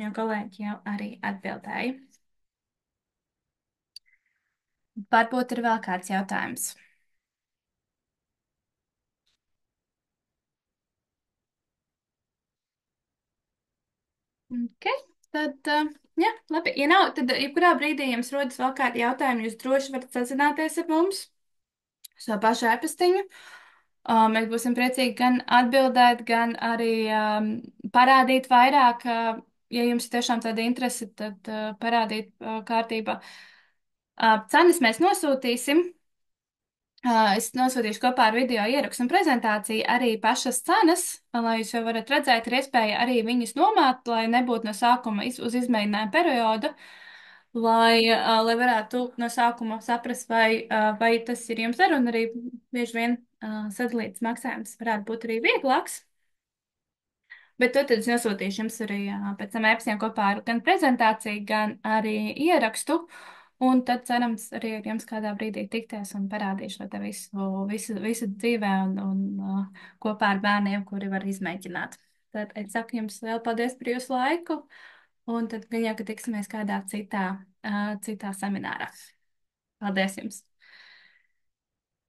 Jo kolēģi jau arī atbildēja. Varbūt ir vēl kāds jautājums. Ok, tad, jā, labi. Ja nav, tad jebkurā brīdī jums rodas vēl kādi jautājumi, jūs droši varat sazināties ar mums savā pašā e-pastiņu. Mēs būsim priecīgi gan atbildēt, gan arī parādīt vairāk, ja jums ir tiešām tāda interese, tad parādīt kārtībā. Cenas mēs nosūtīsim. Es nosūtīšu kopā ar video ierakstu un prezentāciju arī pašas cenas, lai jūs jau varat redzēt, ir iespēja arī viņas nomāt, lai nebūtu no sākuma uz izmēģinājumu periodu, lai varētu no sākuma saprast, vai tas ir jums dar, un arī bieži vien sadalīts maksājums varētu būt arī vieglāks. Bet to tad es nosūtīšu jums arī pēc tam ēpstiem kopā ar gan prezentāciju, gan arī ierakstu. Un tad cerams arī ar jums kādā brīdī tikties un parādīšu to visu dzīvē un kopā ar bērniem, kuri var izmēģināt. Tad es saku jums vēl paldies par jūsu laiku. Un tad gan jau, ka tiksimies kādā citā seminārā. Paldies jums!